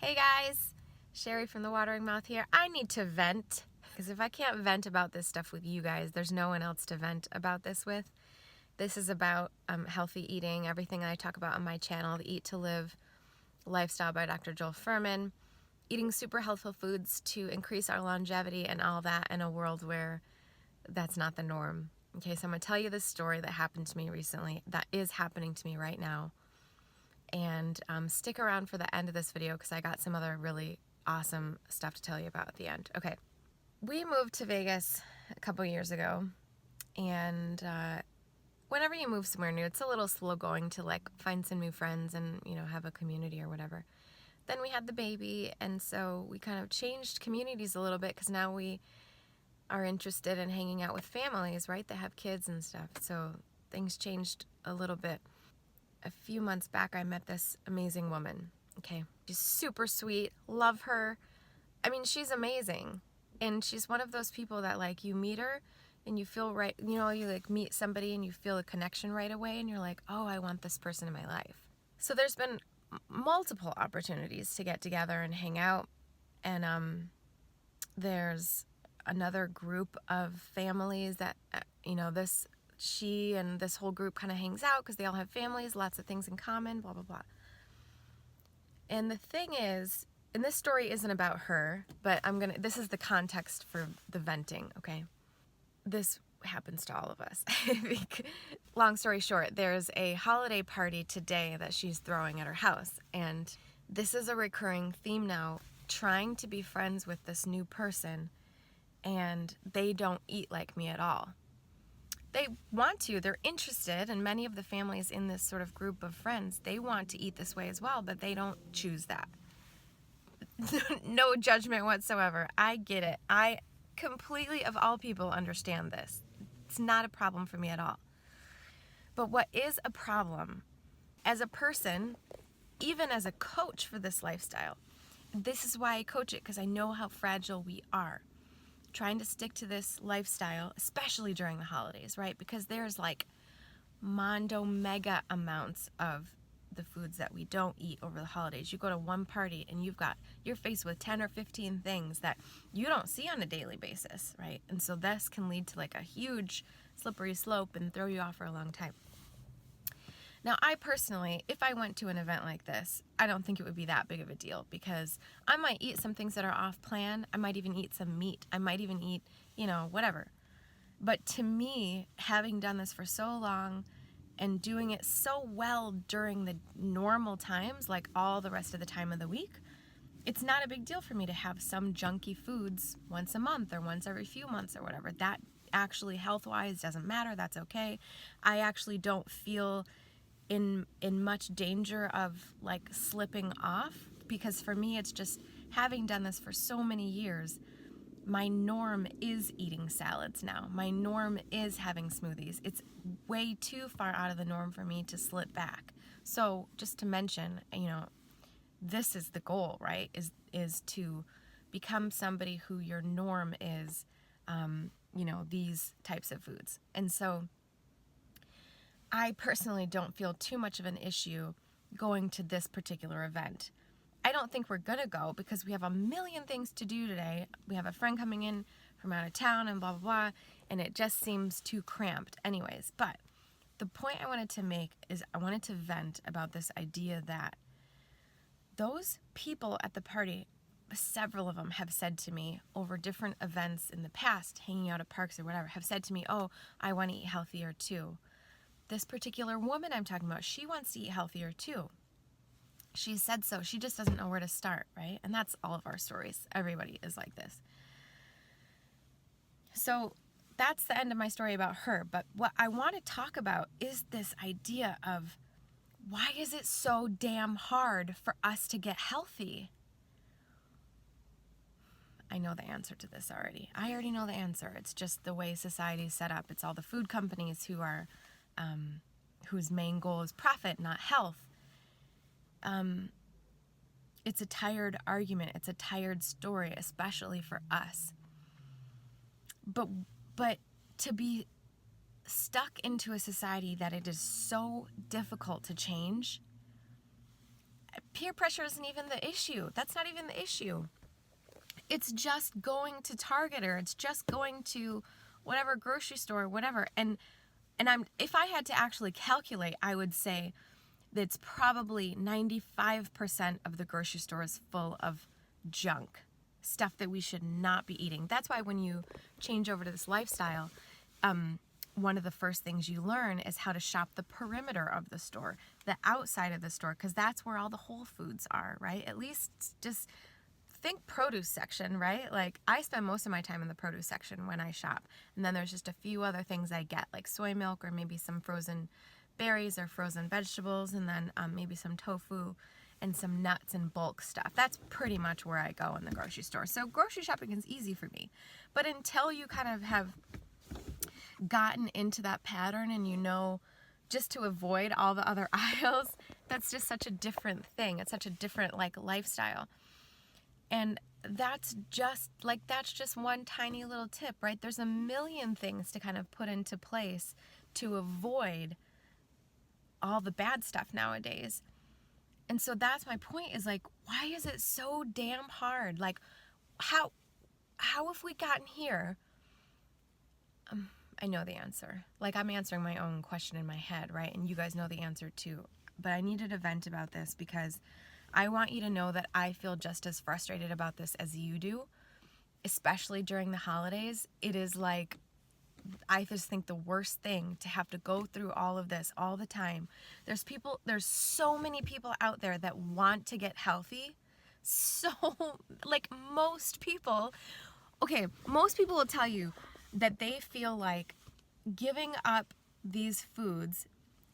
Hey guys, Sherry from The Watering Mouth here. I need to vent, because if I can't vent about this stuff with you guys, there's no one else to vent about this with. This is about healthy eating, everything I talk about on my channel, the Eat to Live lifestyle by Dr. Joel Fuhrman, eating super healthful foods to increase our longevity and all that in a world where that's not the norm. Okay, so I'm going to tell you this story that happened to me recently, that is happening to me right now. And stick around for the end of this video because I got some other really awesome stuff to tell you about at the end. Okay, we moved to Vegas a couple years ago, and whenever you move somewhere new, it's a little slow going to like find some new friends and, you know, have a community or whatever. Then we had the baby, and so we kind of changed communities a little bit because now we are interested in hanging out with families, right, that have kids and stuff. So things changed a little bit. A few months back, I met this amazing woman. Okay, she's super sweet, love her. I mean, she's amazing. And she's one of those people that, like, you meet her and you feel right, you know, you like meet somebody and you feel a connection right away and you're like, oh, I want this person in my life. So there's been multiple opportunities to get together and hang out. And there's another group of families that, you know, she and this whole group kind of hangs out because they all have families, lots of things in common, blah, blah, blah. And the thing is, and this story isn't about her, but this is the context for the venting, okay? This happens to all of us. Long story short, there's a holiday party today that she's throwing at her house. And this is a recurring theme now, trying to be friends with this new person, and they don't eat like me at all. They want to, they're interested, and many of the families in this sort of group of friends, they want to eat this way as well, but they don't choose that. No judgment whatsoever. I get it. I completely, of all people, understand this. It's not a problem for me at all. But what is a problem, as a person, even as a coach for this lifestyle, this is why I coach it, because I know how fragile we are. Trying to stick to this lifestyle, especially during the holidays, right? Because there's like mega amounts of the foods that we don't eat over the holidays. You go to one party and you're faced with 10 or 15 things that you don't see on a daily basis, right? And so this can lead to like a huge slippery slope and throw you off for a long time. Now, I personally, if I went to an event like this, I don't think it would be that big of a deal, because I might eat some things that are off plan. I might even eat some meat. I might even eat, you know, whatever. But to me, having done this for so long and doing it so well during the normal times, like all the rest of the time of the week, it's not a big deal for me to have some junky foods once a month or once every few months or whatever. That actually, health-wise, doesn't matter. That's okay. I actually don't feel in much danger of like slipping off, because for me, it's just, having done this for so many years, my norm is eating salads now. My norm is having smoothies. It's way too far out of the norm for me to slip back. So just to mention, you know, this is the goal, right? Is to become somebody who your norm is, you know, these types of foods. And so I personally don't feel too much of an issue going to this particular event. I don't think we're gonna go because we have a million things to do today. We have a friend coming in from out of town and blah, blah, blah, and it just seems too cramped anyways. But the point I wanted to make is I wanted to vent about this idea that those people at the party, several of them have said to me over different events in the past, hanging out at parks or whatever, have said to me, oh, I want to eat healthier too. This particular woman I'm talking about, she wants to eat healthier too. She said so. She just doesn't know where to start, right? And that's all of our stories. Everybody is like this. So that's the end of my story about her. But what I want to talk about is this idea of, why is it so damn hard for us to get healthy? I know the answer to this already. I already know the answer. It's just the way society is set up. It's all the food companies who are whose main goal is profit, not health. It's a tired argument. It's a tired story, especially for us. But to be stuck into a society that it is so difficult to change, peer pressure isn't even the issue. That's not even the issue. It's just going to Target, or it's just going to whatever grocery store, whatever. And if I had to actually calculate, I would say that it's probably 95% of the grocery store is full of junk, stuff that we should not be eating. That's why when you change over to this lifestyle, one of the first things you learn is how to shop the perimeter of the store, the outside of the store, because that's where all the whole foods are, right? At least just think produce section, right? Like, I spend most of my time in the produce section when I shop. And then there's just a few other things I get, like soy milk, or maybe some frozen berries or frozen vegetables, and then maybe some tofu and some nuts and bulk stuff. That's pretty much where I go in the grocery store. So grocery shopping is easy for me. But until you kind of have gotten into that pattern and you know just to avoid all the other aisles, that's just such a different thing. It's such a different like lifestyle. And that's just one tiny little tip, right? There's a million things to kind of put into place to avoid all the bad stuff nowadays. And so that's my point, is like, why is it so damn hard? Like, how have we gotten here? I know the answer. Like, I'm answering my own question in my head, right? And you guys know the answer too. But I needed to vent about this because I want you to know that I feel just as frustrated about this as you do, especially during the holidays. It is like, I just think the worst thing to have to go through all of this all the time. There's so many people out there that want to get healthy. So, like, most people will tell you that they feel like giving up these foods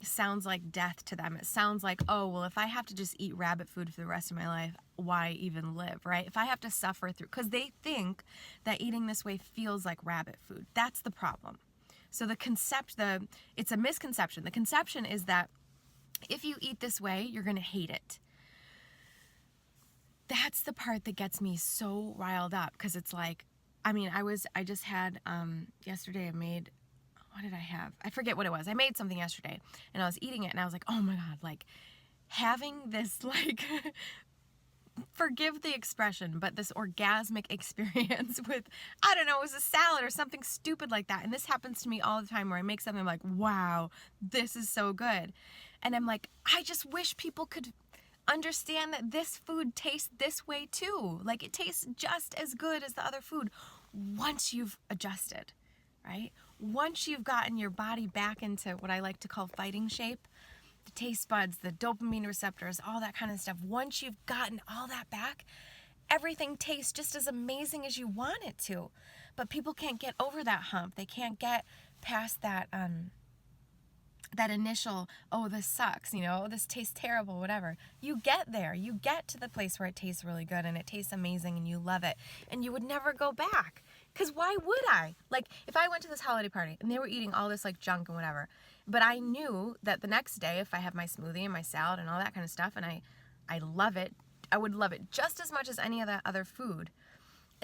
sounds like death to them. It sounds like, oh, well, if I have to just eat rabbit food for the rest of my life, why even live, right? If I have to suffer through, because they think that eating this way feels like rabbit food. That's the problem. So it's a misconception. The conception is that if you eat this way, you're going to hate it. That's the part that gets me so riled up, because it's like, I just had, yesterday I made, what did I have? I forget what it was. I made something yesterday and I was eating it and I was like, oh my God, like having this, like, forgive the expression, but this orgasmic experience with, I don't know, it was a salad or something stupid like that. And this happens to me all the time where I make something, I'm like, wow, this is so good. And I'm like, I just wish people could understand that this food tastes this way too. Like, it tastes just as good as the other food once you've adjusted, right? Once you've gotten your body back into what I like to call fighting shape, the taste buds, the dopamine receptors, all that kind of stuff, once you've gotten all that back, everything tastes just as amazing as you want it to. But people can't get over that hump. They can't get past that initial, oh, this sucks, this tastes terrible, whatever. You get there. You get to the place where it tastes really good and it tastes amazing and you love it. And you would never go back. Because why would I? Like, if I went to this holiday party and they were eating all this, like, junk and whatever, but I knew that the next day, if I have my smoothie and my salad and all that kind of stuff, and I love it, I would love it just as much as any of that other food.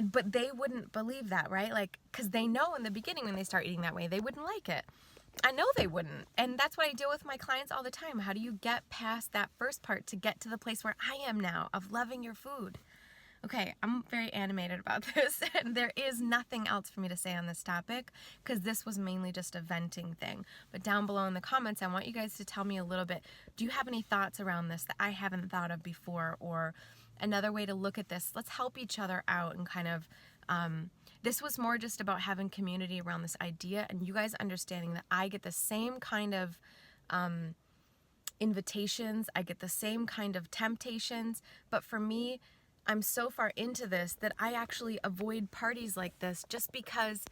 But they wouldn't believe that, right? Like, because they know in the beginning when they start eating that way, they wouldn't like it. I know they wouldn't. And that's what I deal with my clients all the time. How do you get past that first part to get to the place where I am now of loving your food? Okay, I'm very animated about this, and there is nothing else for me to say on this topic, because this was mainly just a venting thing. But down below in the comments, I want you guys to tell me a little bit, do you have any thoughts around this that I haven't thought of before, or another way to look at this? Let's help each other out and kind of, this was more just about having community around this idea, and you guys understanding that I get the same kind of invitations, I get the same kind of temptations, but for me, I'm so far into this that I actually avoid parties like this just because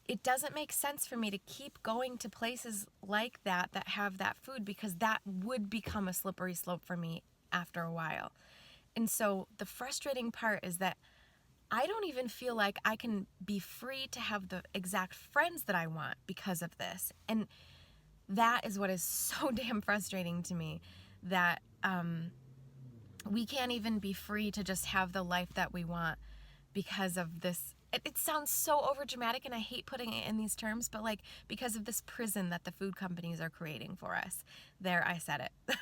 it doesn't make sense for me to keep going to places like that have that food, because that would become a slippery slope for me after a while. And so the frustrating part is that I don't even feel like I can be free to have the exact friends that I want because of this. And that is what is so damn frustrating to me, that we can't even be free to just have the life that we want because of this it sounds so over dramatic, and I hate putting it in these terms, but like, because of this prison that the food companies are creating for us. There, I said it.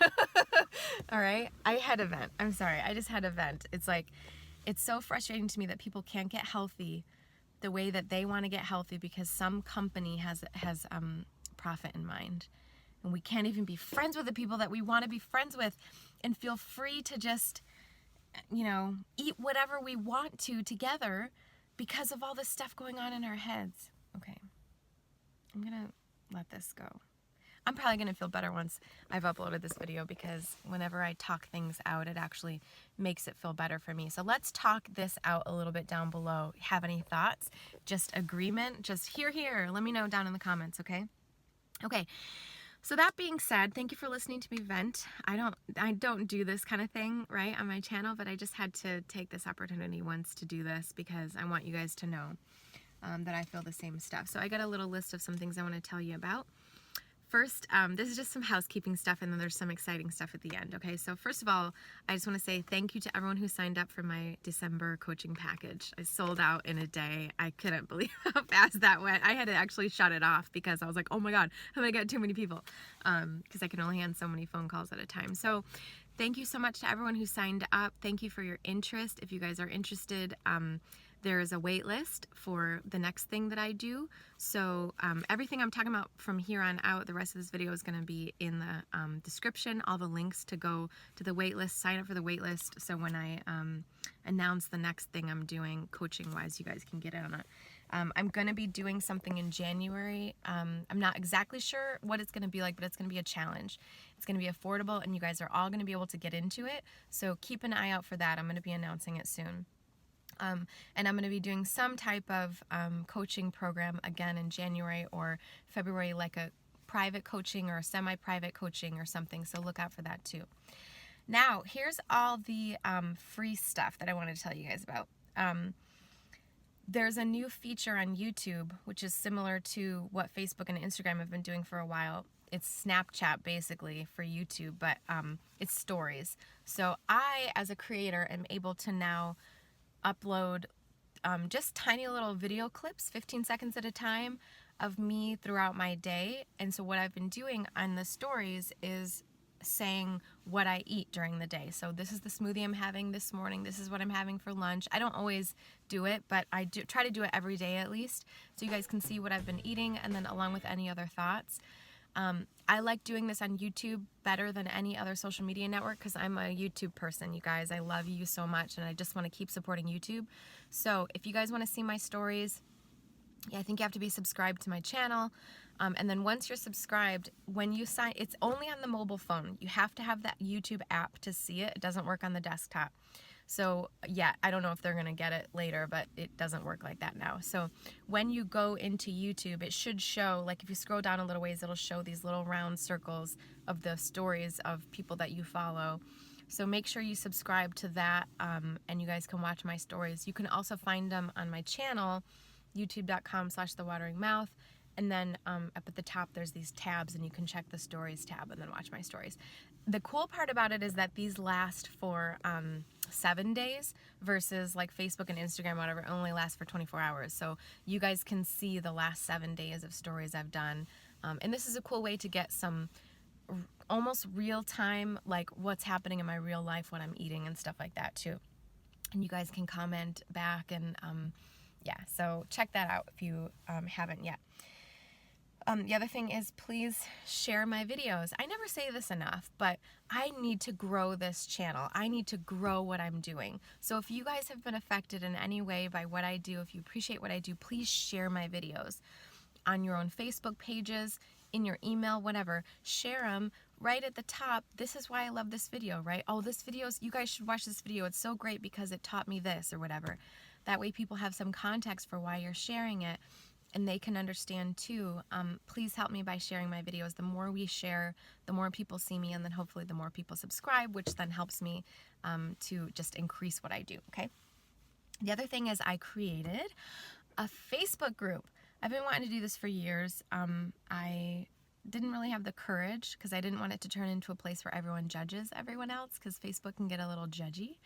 All right, I had a vent. I'm sorry, I just had a vent. It's like, it's so frustrating to me that people can't get healthy the way that they want to get healthy because some company has profit in mind, and we can't even be friends with the people that we want to be friends with and feel free to just, you know, eat whatever we want to together because of all this stuff going on in our heads. Okay, I'm gonna let this go. I'm probably gonna feel better once I've uploaded this video, because whenever I talk things out, it actually makes it feel better for me. So let's talk this out a little bit down below. Have any thoughts? Just agreement? Just here. Let me know down in the comments, okay? Okay. So that being said, thank you for listening to me vent. I don't do this kind of thing, right, on my channel, but I just had to take this opportunity once to do this because I want you guys to know that I feel the same stuff. So I got a little list of some things I want to tell you about. First, this is just some housekeeping stuff, and then there's some exciting stuff at the end, okay? So first of all, I just want to say thank you to everyone who signed up for my December coaching package. I sold out in a day. I couldn't believe how fast that went. I had to actually shut it off because I was like, oh my God, I'm gonna get too many people, because I can only handle so many phone calls at a time. So thank you so much to everyone who signed up. Thank you for your interest. If you guys are interested, there is a wait list for the next thing that I do. So everything I'm talking about from here on out, the rest of this video is going to be in the description, all the links to go to the wait list, sign up for the wait list. So when I announce the next thing I'm doing coaching wise, you guys can get in on it. I'm going to be doing something in January. I'm not exactly sure what it's going to be like, but it's going to be a challenge. It's going to be affordable, and you guys are all going to be able to get into it. So keep an eye out for that. I'm going to be announcing it soon. And I'm going to be doing some type of coaching program again in January or February, like a private coaching or a semi-private coaching or something. So look out for that too. Now, here's all the free stuff that I wanted to tell you guys about. There's a new feature on YouTube, which is similar to what Facebook and Instagram have been doing for a while. It's Snapchat basically for YouTube, but it's stories. So I, as a creator, am able to now upload just tiny little video clips, 15 seconds at a time, of me throughout my day. And so what I've been doing on the stories is saying what I eat during the day. So this is the smoothie I'm having this morning. This is what I'm having for lunch. I don't always do it, but I do try to do it every day at least, so you guys can see what I've been eating, and then along with any other thoughts. I like doing this on YouTube better than any other social media network because I'm a YouTube person, you guys. I love you so much, and I just want to keep supporting YouTube. So if you guys want to see my stories, I think you have to be subscribed to my channel. And then once you're subscribed, when you sign, it's only on the mobile phone. You have to have that YouTube app to see it. It doesn't work on the desktop. So yeah, I don't know if they're going to get it later, but it doesn't work like that now. So when you go into YouTube, it should show, like if you scroll down a little ways, it'll show these little round circles of the stories of people that you follow. So make sure you subscribe to that, and you guys can watch my stories. You can also find them on my channel, youtube.com/thewateringmouth. And then up at the top, there's these tabs, and you can check the stories tab and then watch my stories. The cool part about it is that these last for 7 days versus like Facebook and Instagram, whatever, only last for 24 hours. So you guys can see the last 7 days of stories I've done. And this is a cool way to get some almost real time, like what's happening in my real life when I'm eating and stuff like that too. And you guys can comment back, and yeah, so check that out if you haven't yet. The other thing is, please share my videos. I never say this enough, but I need to grow this channel. I need to grow what I'm doing. So if you guys have been affected in any way by what I do, if you appreciate what I do, please share my videos on your own Facebook pages, in your email, whatever. Share them right at the top. This is why I love this video, right? Oh, this video, you guys should watch this video. It's so great because it taught me this or whatever. That way people have some context for why you're sharing it, and they can understand too. Please help me by sharing my videos. The more we share, the more people see me, and then hopefully the more people subscribe, which then helps me to just increase what I do, okay? The other thing is I created a Facebook group. I've been wanting to do this for years. I didn't really have the courage because I didn't want it to turn into a place where everyone judges everyone else, because Facebook can get a little judgy.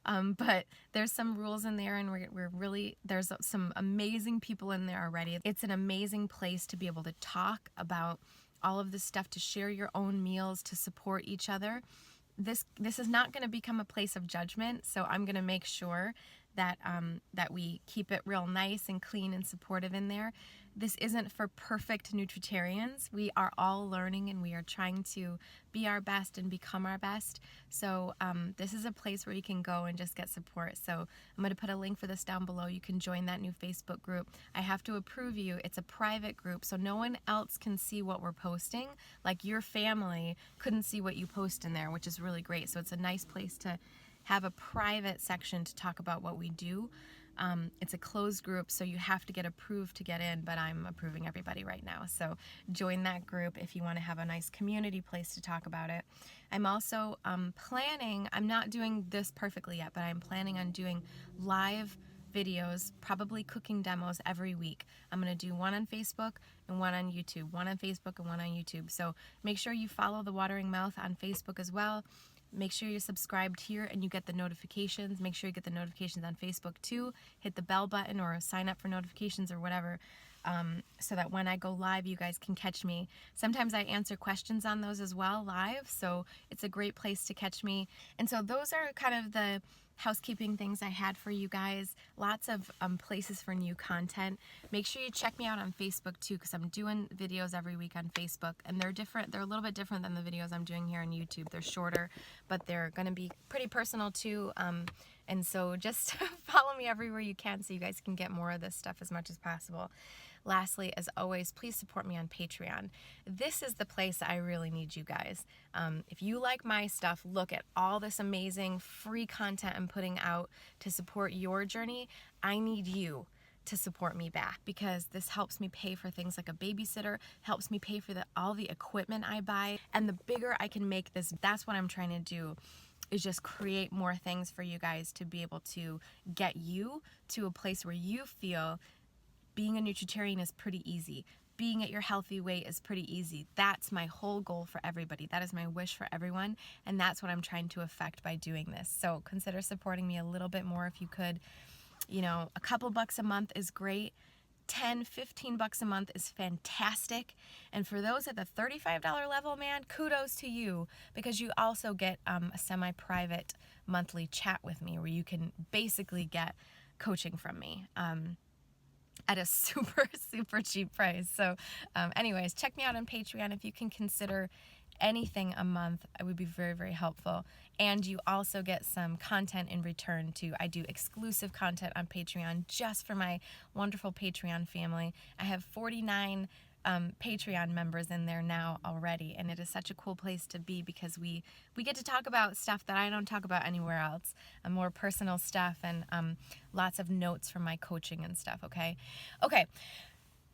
But there's some rules in there, and we're really, there's some amazing people in there already. It's an amazing place to be able to talk about all of this stuff, to share your own meals, to support each other. This is not going to become a place of judgment, so I'm going to make sure that that we keep it real nice and clean and supportive in there. This isn't for perfect nutritarians. We are all learning, and we are trying to be our best and become our best. So this is a place where you can go and just get support. So I'm going to put a link for this down below. You can join that new Facebook group. I have to approve you. It's a private group, so no one else can see what we're posting. Like, your family couldn't see what you post in there, which is really great. So it's a nice place to have a private section to talk about what we do. It's a closed group, so you have to get approved to get in, but I'm approving everybody right now. So join that group if you want to have a nice community place to talk about it. I'm also planning, I'm not doing this perfectly yet, but I'm planning on doing live videos, probably cooking demos every week. I'm going to do one on Facebook and one on YouTube, one on Facebook and one on YouTube. So make sure you follow The Watering Mouth on Facebook as well. Make sure you're subscribed here and you get the notifications. Make sure you get the notifications on Facebook too. Hit the bell button or sign up for notifications or whatever, so that when I go live, you guys can catch me. Sometimes I answer questions on those as well live, so it's a great place to catch me. And so those are kind of the housekeeping things I had for you guys. Lots of places for new content. Make sure you check me out on Facebook too, because I'm doing videos every week on Facebook, and they're different. They're a little bit different than the videos I'm doing here on YouTube. They're shorter, but they're going to be pretty personal too. And so just follow me everywhere you can so you guys can get more of this stuff as much as possible. Lastly, as always, please support me on Patreon. This is the place I really need you guys. If you like my stuff, look at all this amazing free content I'm putting out to support your journey. I need you to support me back, because this helps me pay for things like a babysitter, helps me pay for all the equipment I buy, and the bigger I can make this, that's what I'm trying to do, is just create more things for you guys to be able to get you to a place where you feel being a nutritarian is pretty easy. Being at your healthy weight is pretty easy. That's my whole goal for everybody. That is my wish for everyone, and that's what I'm trying to affect by doing this. So consider supporting me a little bit more if you could. You know, a couple bucks a month is great. 10, 15 bucks a month is fantastic. And for those at the $35 level, man, kudos to you, because you also get a semi-private monthly chat with me where you can basically get coaching from me at a super, super cheap price. So anyways, check me out on Patreon. If you can consider anything a month, it would be very, very helpful. And you also get some content in return too. I do exclusive content on Patreon just for my wonderful Patreon family. I have 49 Patreon members in there now already, and it is such a cool place to be, because we get to talk about stuff that I don't talk about anywhere else, more personal stuff, and lots of notes from my coaching and stuff. Okay,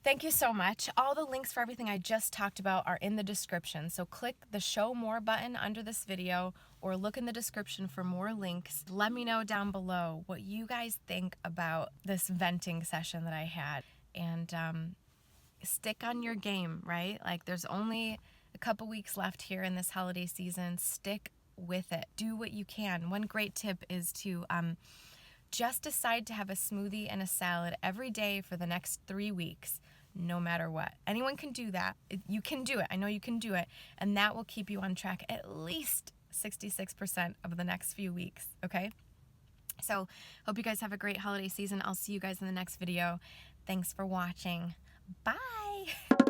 thank you so much. All the links for everything I just talked about are in the description, so click the show more button under this video or look in the description for more links. Let me know down below what you guys think about this venting session that I had, and stick on your game, right? Like, there's only a couple weeks left here in this holiday season. Stick with it. Do what you can. One great tip is to just decide to have a smoothie and a salad every day for the next 3 weeks, no matter what. Anyone can do that. You can do it. I know you can do it. And that will keep you on track at least 66% of the next few weeks, okay? So, hope you guys have a great holiday season. I'll see you guys in the next video. Thanks for watching. Bye!